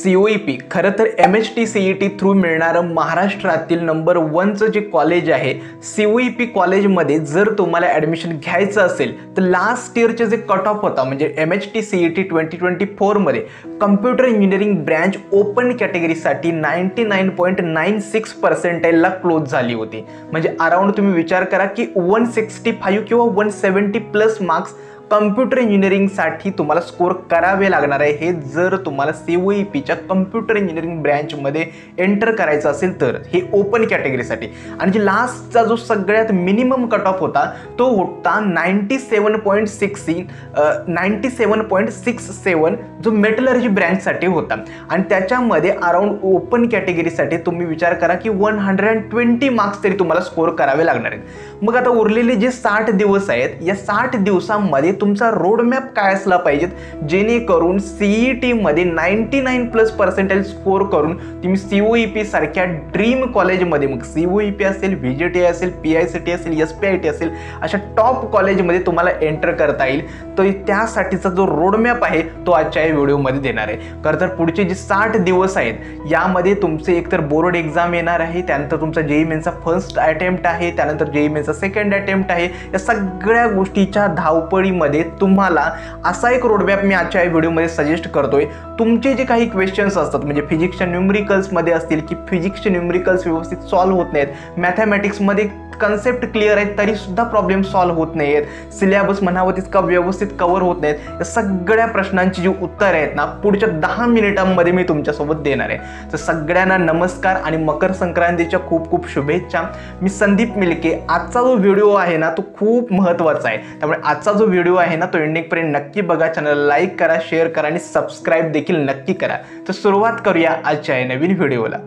COEP खरं तर MHT CET through मिळणारं महाराष्ट्रातील नंबर 1चं जे कॉलेज आहे COEP कॉलेजमध्ये जर तुम्हाला ॲडमिशन घ्यायचं असेल तर लास्ट इयरचे जे कट ऑफ होता म्हणजे MHT CET 2024 मध्ये कम्प्युटर इंजिनिअरिंग ब्रँच ओपन कॅटेगरीसाठी 99.96% ला क्लोज झाली होती। म्हणजे अराउंड तुम्ही विचार करा की 165 किंवा 170 प्लस मार्क्स कम्प्युटर इंजिनिअरिंगसाठी तुम्हाला स्कोर करावे लागणार आहे। हे जर तुम्हाला COEPच्या कम्प्युटर इंजिनिअरिंग ब्रँचमध्ये एंटर करायचं असेल तर हे ओपन कॅटेगरीसाठी। आणि जे लास्टचा जो सगळ्यात मिनिमम कट ऑफ होता तो होता 97.67 जो मेटलर्जी ब्रँचसाठी होता। आणि त्याच्यामध्ये अराउंड ओपन कॅटेगरीसाठी तुम्ही विचार करा की 120 मार्क्स तरी तुम्हाला स्कोर करावे लागणार आहेत। मग आता उरलेले जे 60 दिवस आहेत या 60 दिवसांमध्ये तुमचा रोड मॅप काय असला पाहिजे जेणेकरून CET मध्ये 99+% स्कोर करून तुम्ही COEP सारख्या ड्रीम कॉलेजमध्ये मग COEP असेल, VJTI असेल, PICT असेल, SPIT असेल अशा टॉप कॉलेजमध्ये तुम्हाला एंटर करता येईल। तर त्यासाठीचा जो रोड मॅप आहे तो आजच्या या व्हिडिओमध्ये देणार आहे। खरं तर पुढचे जे 60 दिवस आहेत यामध्ये तुमचे एकतर बोर्ड एक्झाम येणार आहे, त्यानंतर तुमचा JEE मेन्सचा फर्स्ट अटेम्प्ट आहे, त्यानंतर JEE मेन्सचा सेकंड अटेम्प्ट आहे। या सगळ्या गोष्टीच्या धावपळीमध्ये तुम्हाला असा एक रोडमॅप मी आजच्या व्हिडिओमध्ये सजेस्ट करतोय। तुमचे जे काही क्वेश्चन्स असतात म्हणजे फिजिक्सच्या न्यूमरिकल्स मध्ये असतील की फिजिक्सचे न्यूमरिकल्स व्यवस्थित सॉल्व्ह होत नाहीत, मॅथमॅटिक्स मध्ये कन्सेप्ट क्लिअर आहेत तरी सुद्धा प्रॉब्लेम सॉल्व्ह होत नाहीत, सिलेबस म्हणावं तितका व्यवस्थित कव्हर होत नाहीत, या सगळ्या प्रश्नांची जी उत्तर आहेत ना पुढच्या 10 मिनिटांमध्ये मी तुमच्यासोबत देणार आहे। तर सगळ्यांना नमस्कार आणि मकर संक्रांतीच्या खूप खूप शुभेच्छा। मी संदीप मिलके। आजचा जो व्हिडिओ आहे ना तो खूप महत्त्वाचा आहे, त्यामुळे आजचा जो व्हिडिओ आहे ना तो एंडिंगपर्यंत नक्की बघा, चॅनल लाईक करा, शेअर करा आणि सबस्क्राईब देखील नक्की करा। तर सुरुवात करूया आजच्या या नवीन व्हिडिओला।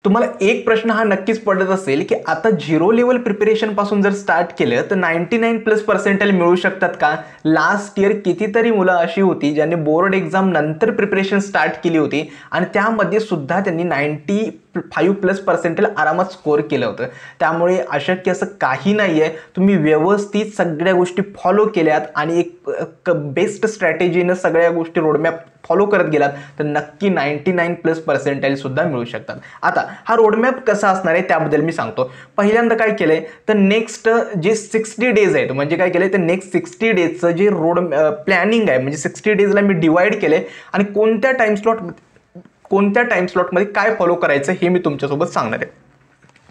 तुम्हाला एक प्रश्न हा नक्कीच पडत असेल की आता 0 लेवल प्रिपरेशन पासून जर स्टार्ट केलं तर 99+% मिळू शकतात का? लास्ट इयर कितीतरी मुलं अशी होती ज्यांनी बोर्ड एक्झाम नंतर प्रिपरेशन स्टार्ट केली होती आणि त्यामध्ये सुद्धा त्यांनी 95+% आरामात स्कोर केलं होतं। त्यामुळे अशक्य असं काही नाही आहे, तुम्ही व्यवस्थित सगळ्या गोष्टी फॉलो केल्यात आणि एक बेस्ट स्ट्रॅटेजीनं सगळ्या गोष्टी रोडमॅप फॉलो करत गेलात तर नक्की 99+% सुद्धा मिळू शकतात। आता हा रोडमॅप कसा असणार आहे त्याबद्दल मी सांगतो। पहिल्यांदा काय केलंय तर नेक्स्ट जे 60 डेज आहेत म्हणजे काय केलंय तर नेक्स्ट 60 डेजचं जे रोड प्लॅनिंग आहे म्हणजे 60 डेजला मी डिवाइड केलंय आणि कोणत्या टाइम स्लॉटमध्ये काय फॉलो करायचं हे मी तुमच्यासोबत सांगणार आहे।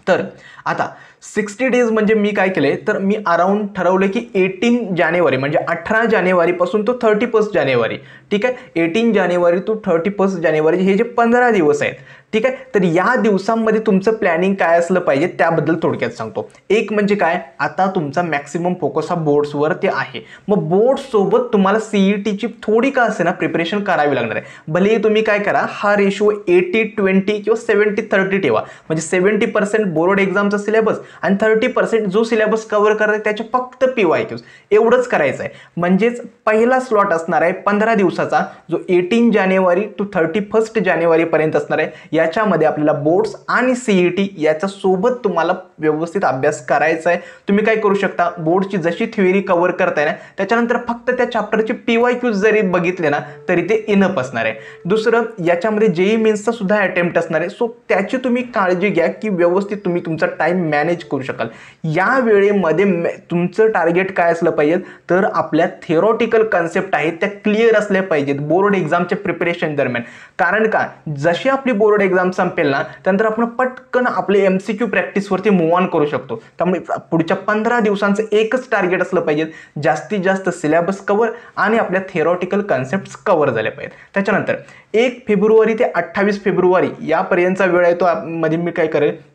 तर आता 60 डेज म्हणजे मी काय केलंय तर मी अराउंड ठरवलं की 18 जानेवारी म्हणजे 18 जानेवारीपासून तो 31 जानेवारी, ठीक आहे, 18 जानेवारी टू 31 जानेवारी हे जे 15 दिवस आहेत, ठीक आहे। तर या दिवसांमध्ये तुमचं प्लॅनिंग काय असलं पाहिजे त्याबद्दल थोडक्यात सांगतो। एक म्हणजे काय, आता तुमचा मॅक्सिमम फोकस हा बोर्ड्सवरती आहे, मग बोर्ड सोबत तुम्हाला CETची थोडी का असे ना प्रिपरेशन करावी लागणार आहे। भले तुम्ही काय करा हा रेशो 80-20 किंवा 70-30 ठेवा, म्हणजे 70% बोर्ड एक्झामचा सिलेबस आणि 30% जो सिलेबस कव्हर करत आहे त्याचे फक्त PYQs एवढंच करायचं आहे। म्हणजेच पहिला स्लॉट असणार आहे 15 दिवसाचा जो 18 जानेवारी टू 31 जानेवारी पर्यंत असणार आहे। याच्यामध्ये आपल्याला बोर्ड्स आणि CET याच्या सोबत तुम्हाला व्यवस्थित अभ्यास करायचा आहे। तुम्ही काय करू शकता, बोर्डची जशी थ्योरी कव्हर करताय ना त्याच्यानंतर फक्त त्या चॅप्टरचे PYQs जरी बघितले ना तरी ते इनफ असणार आहे। दुसरं याच्यामध्ये JEE मेन्सचा सुद्धा अटेम्प्ट असणार आहे, सो त्याची तुम्ही काळजी घ्या की व्यवस्थित तुम्ही तुमचा टाइम मॅनेज करू शकाल। या वेळेमध्ये तुमचं टार्गेट काय असलं पाहिजे तर आपल्या थिअरॉटिकल कन्सेप्ट आहेत त्या क्लिअर असल्या पाहिजेत बोर्ड एक्झामच्या प्रिपरेशन दरम्यान। कारण का जशी आपली बोर्ड एक्झाम संपेल ना त्यानंतर आपण पटकन आपले MCQ प्रॅक्टिसवरती मूव्ह ऑन करू शकतो। त्यामुळे पुढच्या 15 दिवसांचं एकच टार्गेट असलं पाहिजे, जास्तीत जास्त सिलेबस कव्हर आणि आपल्या थिअरॉटिकल कन्सेप्ट्स कव्हर झाले पाहिजेत। त्याच्यानंतर 1 फेब्रुवारी ते 28 फेब्रुवारी यापर्यंतचा वेळ आहे तो मध्ये मी काय करेल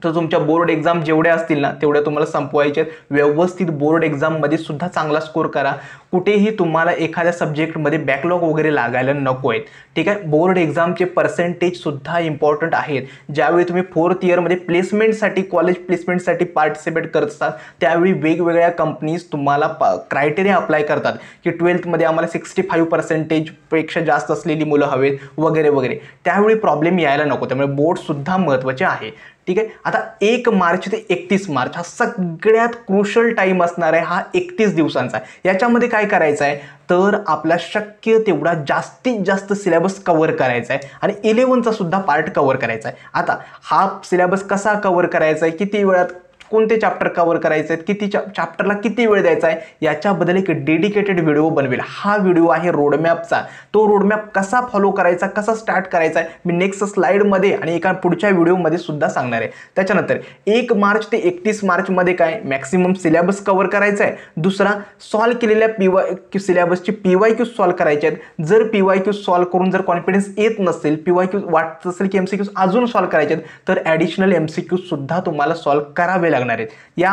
तर तुमच्या बोर्ड एक्झाम जेवढ्या असतील ना तेवढ्या तुम्हाला संपवायचे आहेत। व्यवस्थित बोर्ड एक्झाममध्ये सुद्धा चांगला स्कोर करा, कुठेही तुम्हाला एखाद्या सब्जेक्टमध्ये बॅकलॉग वगैरे लागायला नको आहेत, ठीक आहे। बोर्ड एक्झामचे पर्सेंटेज सुद्धा इम्पॉर्टंट आहेत। ज्यावेळी तुम्ही 4th इयरमध्ये प्लेसमेंटसाठी कॉलेज प्लेसमेंटसाठी पार्टिसिपेट करत असतात त्यावेळी वेगवेगळ्या कंपनीज तुम्हाला क्रायटेरिया अप्लाय करतात की 12th मध्ये आम्हाला 65% पेक्षा जास्त असलेली मुलं हवेत वगैरे वगैरे, त्यावेळी प्रॉब्लेम यायला नको। त्यामुळे बोर्ड सुद्धा महत्त्वाचे आहे, ठीक आहे। आता 1 मार्च ते 31 मार्च हा सगळ्यात क्रुशल टाइम असणार आहे, हा 31 दिवसांचा। याच्यामध्ये काय करायचं आहे तर आपला शक्य तेवढा जास्तीत जास्त सिलेबस कव्हर करायचा आहे आणि 11चा सुद्धा पार्ट कव्हर करायचा आहे. आता हा सिलेबस कसा कव्हर करायचा आहे, किती वेळात कोणते चॅप्टर कव्हर करायचे आहेत, किती चॅप्टरला किती वेळ द्यायचा आहे, याच्याबद्दल एक डेडिकेटेड व्हिडिओ बनवेल. हा व्हिडिओ आहे रोडमॅपचा. तो रोडमॅप कसा फॉलो करायचा, कसा स्टार्ट करायचा आहे मी नेक्स्ट स्लाइडमध्ये आणि एका पुढच्या व्हिडिओमध्ये सुद्धा सांगणार आहे. त्याच्यानंतर 1 मार्च ते 31 मार्चमध्ये काय मॅक्सिमम सिलेबस कव्हर करायचा आहे. दुसरा सॉल्व केलेल्या PYQ सिलेबसची PYQ सॉल्व करायचे आहेत. जर PYQ सॉल्व करून जर कॉन्फिडन्स येत नसेल, PYQ वाटत असेल की MCQ अजून सॉल्व करायचे आहेत, तर ॲडिशनल MCQ सुद्धा तुम्हाला सॉल्व करावे लागणार आहेत. या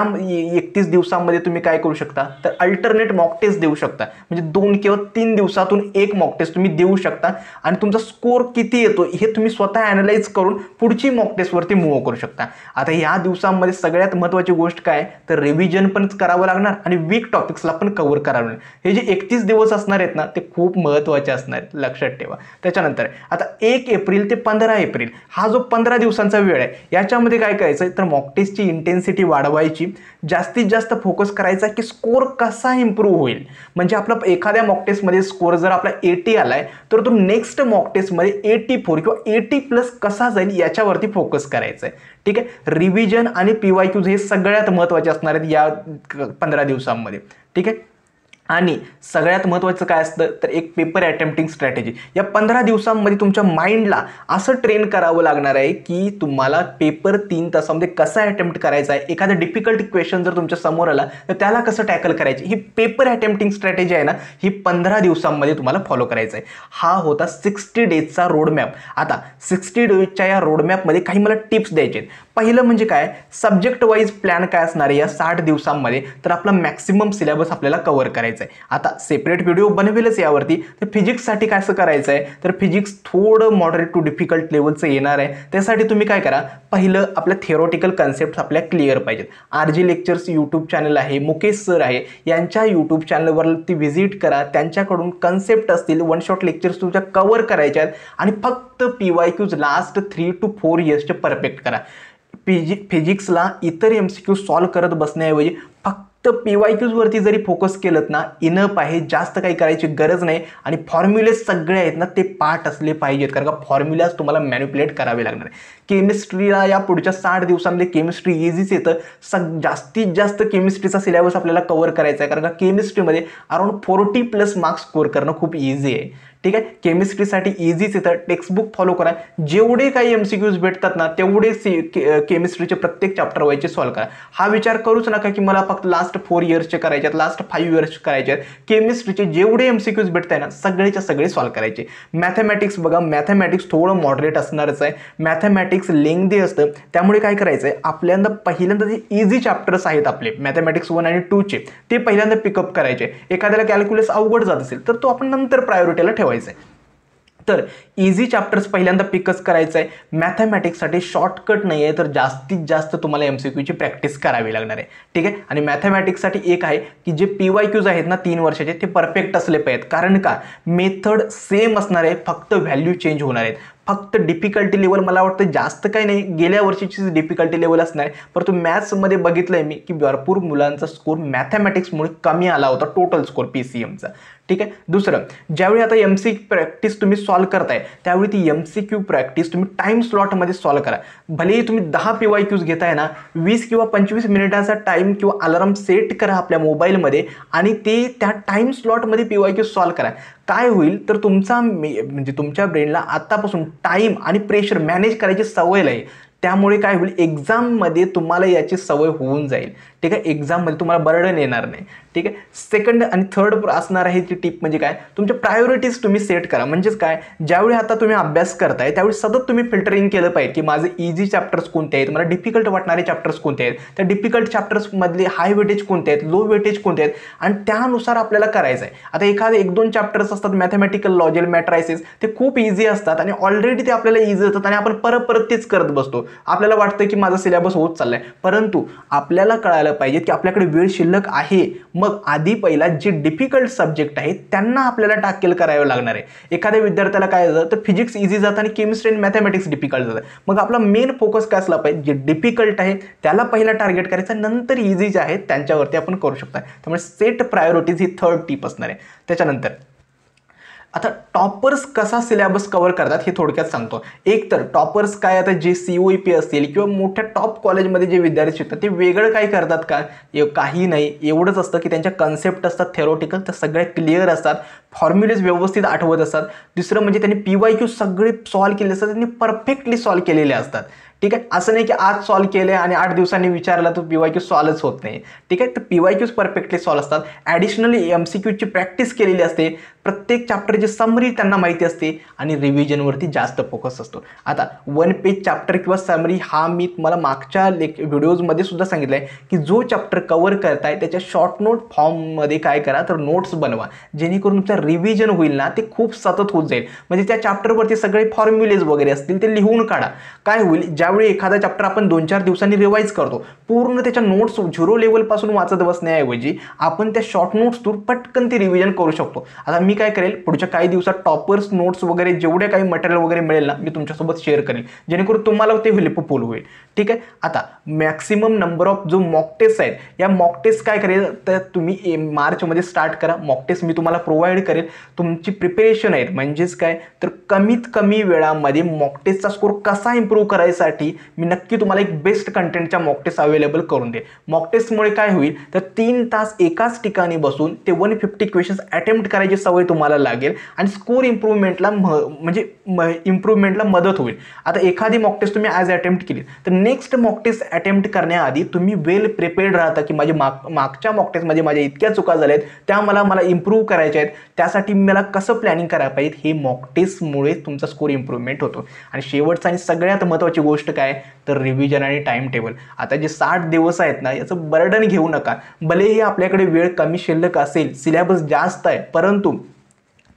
31 दिवसांमध्ये तुम्ही काय करू शकता तर अल्टरनेट मॉक टेस्ट देऊ शकता. म्हणजे 2 किंवा 3 दिवसातून एक मॉक टेस्ट तुम्ही देऊ शकता आणि तुमचा स्कोर किती येतो हे तुम्ही स्वतः ॲनालाइज करून पुढची मॉक टेस्टवरती मूव्ह करू शकता. आता या दिवसांमध्ये सगळ्यात महत्त्वाची गोष्ट काय तर रिव्हिजन पण करावं लागणार आणि वीक टॉपिक्सला पण कव्हर करावं लागणार. हे जे 31 दिवस असणार आहेत ना ते खूप महत्त्वाचे असणार आहेत, लक्षात ठेवा. त्याच्यानंतर आता 1 एप्रिल ते 15 एप्रिल हा जो 15 दिवसांचा वेळ आहे याच्यामध्ये काय करायचं तर मॉक टेस्टची इंटेन्सिटी वाढवायची, जास्तीत जास्त फोकस करायचा की स्कोर कसा इम्प्रूव्ह होईल. म्हणजे आपला एखाद्या मॉक टेस्टमध्ये स्कोर जर आपला 80 आलाय तर तो नेक्स्ट मॉक टेस्टमध्ये 84 किंवा 80+ कसा जाईल याच्यावरती फोकस करायचा आहे. ठीक आहे. रिव्हिजन आणि PYQs हे सगळ्यात महत्त्वाचे असणार आहेत या 15 दिवसांमध्ये. ठीक आहे. आणि सगळ्यात महत्त्वाचं काय असतं तर एक पेपर अटेम्प्टिंग स्ट्रॅटेजी. या 15 दिवसांमध्ये तुमच्या माइंडला असं ट्रेन करावं लागणार आहे की तुम्हाला पेपर 3 तासामध्ये कसा अटेम्प्ट करायचा आहे. एखादा डिफिकल्ट क्वेश्चन जर तुमच्या समोर आला तर त्याला कसं टॅकल करायची, ही पेपर अटेम्प्टिंग स्ट्रॅटेजी आहे ना ही 15 दिवसांमध्ये तुम्हाला फॉलो करायचा आहे. हा होता 60 डेजचा रोडमॅप. आता 60 डेजच्या या रोडमॅपमध्ये काही मला टिप्स द्यायचे आहेत. पहिलं म्हणजे काय सब्जेक्ट वाईज प्लॅन काय असणार आहे या 60 दिवसांमध्ये तर आपला मॅक्सिमम सिलेबस आपल्याला कव्हर करायचा आहे. आता सेपरेट व्हिडिओ बनवेलच यावरती. तर फिजिक्ससाठी काय असं करायचं आहे तर फिजिक्स थोडं मॉडरेट टू डिफिकल्ट लेवलचं येणार आहे. त्यासाठी तुम्ही काय करा पहिलं आपल्या थिअरॉटिकल कन्सेप्ट आपल्या क्लिअर पाहिजेत. RG लेक्चर्स यूट्यूब चॅनल आहे, मुकेश सर आहे, यांच्या यूट्यूब चॅनलवरती व्हिजिट करा. त्यांच्याकडून कन्सेप्ट असतील 1 शॉट लेक्चर्स तुमच्या कव्हर करायचे आहेत आणि फक्त PYQs लास्ट 3 to 4 इयर्सचे परफेक्ट करा. फिजिक्सला इतर MCQ सॉल्व करत बसण्याऐवजी फक्त PYQs वरती जरी फोकस केलं ना इनफ आहे, जास्त काही करायची गरज नाही. आणि फॉर्म्युलेस सगळे आहेत ना ते पाठ असले पाहिजेत कारण का फॉर्म्युलाज तुम्हाला मॅनिप्युलेट करावे लागणार आहे. केमिस्ट्रीला या पुढच्या 60 दिवसांमध्ये केमिस्ट्री इझीच येतं. जास्तीत जास्त केमिस्ट्रीचा सिलेबस आपल्याला कव्हर करायचा आहे कारण का केमिस्ट्रीमध्ये अराउंड 40+ मार्क्स स्कोर करणं खूप इझी आहे. ठीक आहे. केमिस्ट्रीसाठी इझीच येतं. टेक्स्टबुक फॉलो करा. जेवढे काही MCQs भेटतात ना तेवढे केमिस्ट्रीचे प्रत्येक चॅप्टर व्हायचे सॉल्व करा. हा विचार करूच नका की मला फक्त लास्ट 4 इयर्सचे करायचे आहेत, लास्ट 5 इयर्सचे करायचे आहेत. केमिस्ट्रीचे जेवढे MCQs भेटत आहे ना सगळेच्या सगळे सॉल्व करायचे. मॅथमॅटिक्स बघा, मॅथमॅटिक्स थोडं मॉडरेट असणारच आहे. मॅथमॅटिक्स लेंथी असतं त्यामुळे काय करायचं आहे पहिल्यांदा जे इझी चॅप्टर्स आहेत आपले मॅथमॅटिक्स 1 आणि 2चे ते पहिल्यांदा पिकअप करायचे. एखाद्याला कॅल्क्युलस अवघड जात असेल तर तो आपण नंतर प्रायोरिटीला ठेवायचा. तर इझी चॅप्टर्स पहिल्यांदा पिकअप करायचं आहे. मॅथमॅटिक्ससाठी शॉर्टकट नाही आहे तर जास्तीत जास्त तुम्हाला MCQची प्रॅक्टिस करावी लागणार आहे. ठीक आहे. आणि मॅथमॅटिक्ससाठी एक आहे की जे PYQs आहेत ना 3 वर्षाचे ते परफेक्ट असले पाहिजेत. कारण का मेथड सेम असणार आहे, फक्त व्हॅल्यू चेंज होणार आहेत. फक्त डिफिकल्टी लेवल मला वाटतं जास्त काही नाही, गेल्या वर्षीची डिफिकल्टी लेवल असणार आहे. परंतु मॅथ्समध्ये बघितलंय मी की भरपूर मुलांचा स्कोर मॅथमॅटिक्समुळे कमी आला होता टोटल स्कोर PCMचा. ठीक आहे. दुसरं ज्यावेळी आता MCQ प्रॅक्टिस तुम्ही सॉल्व करताय त्यावेळी ती MCQ प्रॅक्टिस तुम्ही टाइम स्लॉटमध्ये सॉल्व करा. भलेही तुम्ही 10 PYQs घेताय ना 20 किंवा 25 मिनिटाचा टाइम किंवा अलार्म सेट करा आपल्या मोबाईलमध्ये आणि ते त्या टाइम स्लॉटमध्ये PYQ सॉल्व करा. काय होईल तर म्हणजे तुमच्या ब्रेनला आतापासून टाइम आणि प्रेशर मॅनेज करायची सवय आहे. त्यामुळे काय होईल एक्झाममध्ये तुम्हाला याची सवय होऊन जाईल. ठीक आहे. एक्झाममध्ये तुम्हाला बर्डन येणार नाही. ठीक आहे. सेकंड आणि थर्ड असणार आहे ती टिप म्हणजे काय तुमच्या प्रायोरिटीज तुम्ही सेट करा. म्हणजेच काय ज्यावेळी आता तुम्ही अभ्यास करताय त्यावेळी सतत तुम्ही फिल्टरिंग केलं पाहिजे की माझे इझी चॅप्टर्स कोणते आहेत, मला डिफिकल्ट वाटणारे चॅप्टर्स कोणते आहेत, त्या डिफिकल्ट चॅप्टर्समधले हाय वेटेज कोणते आहेत, लो वेटेज कोणते आहेत आणि त्यानुसार आपल्याला करायचं आहे. आता एखादे 1-2 चॅप्टर्स असतात मॅथमॅटिकल लॉजिक मॅट्रायसिस ते खूप इझी असतात आणि ऑलरेडी ते आपल्याला इझी असतात आणि आपण परत तेच करत बसतो. आपल्याला वाटतं की माझा सिलेबस होत चाललाय, परंतु आपल्याला कळायला पाहिजे की आपल्याकडे वेळ शिल्लक आहे. मग आधी पहिला जे डिफिकल्ट सब्जेक्ट आहेत त्यांना आपल्याला टॅकल करावं लागणार आहे. एखाद्या विद्यार्थ्याला काय जातं तर फिजिक्स इझी जातं आणि केमिस्ट्री आणि मॅथमॅटिक्स डिफिकल्ट जातं. मग आपला मेन फोकस काय असला पाहिजे, जे डिफिकल्ट आहे त्याला पहिला टार्गेट करायचं, नंतर इझी जे आहेत त्यांच्यावरती आपण करू शकता. त्यामुळे सेट प्रायोरिटीज ही थर्ड टिप असणार आहे. त्याच्यानंतर आता टॉपर्स कसा सिलेबस कव्हर करतात हे थोडक्यात सांगतो. एक तर टॉपर्स काय, आता जे COEP असतील किंवा मोठ्या टॉप कॉलेजमध्ये जे विद्यार्थी शिकतात ते वेगळं काय करतात का, काही नाही. एवढंच असतं की त्यांच्या कन्सेप्ट असतात थेरोटिकल, तर सगळ्या क्लिअर असतात, फॉर्म्युलेज व्यवस्थित आठवत असतात. दुसरं म्हणजे त्यांनी PYQ सगळे सॉल्व्ह केले असतात, त्यांनी परफेक्टली सॉल्व्ह केलेले असतात. ठीक आहे, असं नाही की आज सॉल्व्ह केले आणि 8 दिवसांनी विचारला तर PYQ सॉल्वच होत नाही. ठीक आहे, तर PYQs परफेक्टली सॉल्व्ह असतात. ॲडिशनली MCQची प्रॅक्टिस केलेली असते, प्रत्येक चॅप्टरची समरी त्यांना माहिती असते आणि रिव्हिजनवरती जास्त फोकस असतो. आता 1 पेज चॅप्टर किंवा समरी हा मी तुम्हाला मागच्या व्हिडिओजमध्ये सुद्धा सांगितलं आहे की जो चॅप्टर कव्हर करताय त्याच्या शॉर्ट नोट फॉर्ममध्ये काय करा तर नोट्स बनवा, जेणेकरून तुमचं रिव्हिजन होईल ना ते खूप सतत होत जाईल. म्हणजे त्या चॅप्टरवरती सगळे फॉर्म्युलेज वगैरे असतील ते लिहून काढा. काय होईल, ज्यावेळी एखादा चॅप्टर आपण 2-4 दिवसांनी रिवाईज करतो, पूर्ण त्याच्या नोट्स 0 लेवलपासून वाचत बसण्याऐवजी आपण त्या शॉर्ट नोट्सतून पटकन ती रिव्हिजन करू शकतो. आता मी काय करेल, पुढच्या काही दिवसात टॉपर्स नोट्स वगैरे जेवढे काही मटेरियल वगैरे मिळेल ना मी तुमच्यासोबत शेअर करेल, जेणेकरून तुम्हाला ते हेल्पफुल होईल. ठीक आहे, आता मॅक्सिमम नंबर ऑफ जो मॉक टेस्ट आहेत, या मॉक टेस्ट काय करेल तर तुम्ही मार्चमध्ये स्टार्ट करा. मॉक टेस्ट मी तुम्हाला प्रोव्हाइड करेल. तुमची प्रिपरेशन आहे म्हणजेच काय तर कमीत कमी वेळामध्ये मॉक टेस्टचा स्कोर कसा इम्प्रूव्ह करायसाठी मी नक्की तुम्हाला एक बेस्ट कंटेंटच्या मॉक टेस्ट अवेलेबल करून देईल. मॉक टेस्टमुळे काय होईल तर 3 तास एकाच ठिकाणी बसून ते 150 क्वेश्चन्स अटेम्प्ट करायची सवय तुम्हाला लागेल आणि स्कोर इम्प्रूव्हमेंटला म्हणजे इम्प्रूव्हमेंटला मदत होईल. आता एखादी मॉक टेस्ट तुम्ही ॲज अटेम्प्ट केली तर नेक्स्ट मॉक टेस्ट अटेम्प्ट करण्याआधी तुम्ही वेल प्रिपेअर्ड राहता की माझी मागच्या मॉक टेस्टमध्ये माझ्या इतक्या चुका झाल्या आहेत, त्या मला इम्प्रूव्ह करायच्या आहेत, त्यासाठी मला कसं प्लॅनिंग करायला पाहिजे, हे मॉक टेस्टमुळे तुमचा स्कोर इम्प्रूव्हमेंट होतो. आणि शेवटचा आणि सगळ्यात महत्त्वाची गोष्ट काय तर रिव्हिजन आणि टाइम टेबल. आता जे 60 दिवस आहेत ना याचं बर्डन घेऊ नका. भलेही आपल्याकडे वेळ कमी शिल्लक असेल, सिलेबस जास्त आहे, परंतु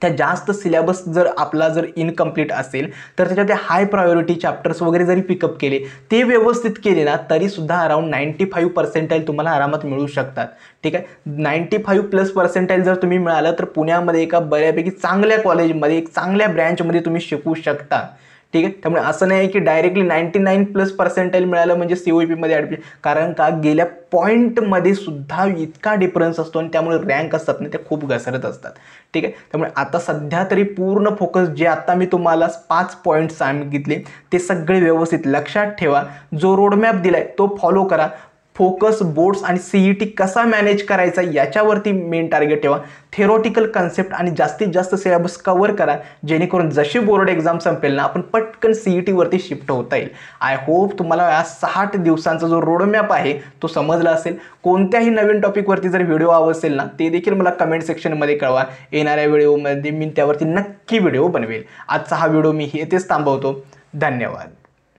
त्या जास्त सिलेबस जर आपला इनकम्प्लीट असेल तर त्याच्यात हाय प्रायोरिटी चॅप्टर्स वगैरे जरी पिकअप केले, ते व्यवस्थित केले ना तरीसुद्धा अराउंड 95% तुम्हाला आरामात मिळू शकतात. ठीक आहे, 95+ जर तुम्ही मिळालं तर पुण्यामध्ये एका बऱ्यापैकी चांगल्या कॉलेजमध्ये, एक चांगल्या ब्रँचमध्ये तुम्ही शिकू शकता. ठीक आहे, त्यामुळे असं नाही की डायरेक्टली 99+ मिळालं म्हणजे COEPमध्ये ॲडमिशन, कारण का गेल्या पॉईंटमध्ये सुद्धा इतका डिफरन्स असतो आणि त्यामुळे रँक असतात ना ते खूप घसरत असतात. ठीक आहे, त्यामुळे आता सध्या तरी पूर्ण फोकस जे आता मी तुम्हाला 5 पॉईंट सांगितले ते सगळे व्यवस्थित लक्षात ठेवा. जो रोडमॅप दिलाय तो फॉलो करा. फोकस बोर्ड्स आणि CET कसा मॅनेज करायचा याच्यावरती मेन टार्गेट ठेवा. थेरोटिकल कन्सेप्ट आणि जास्तीत जास्त सिलेबस कव्हर करा, जेणेकरून जशी बोर्ड एक्झाम संपेल ना आपण पटकन CET वरती शिफ्ट होता येईल. आय होप तुम्हाला या 60 दिवसांचा जो रोडमॅप आहे तो समजला असेल. कोणत्याही नवीन टॉपिकवरती जर व्हिडिओ हवा असेल ना ते देखील मला कमेंट सेक्शनमध्ये कळवा. येणाऱ्या व्हिडिओमध्ये मी त्यावरती नक्की व्हिडिओ बनवेल. आजचा हा व्हिडिओ मी इथेच थांबवतो. धन्यवाद.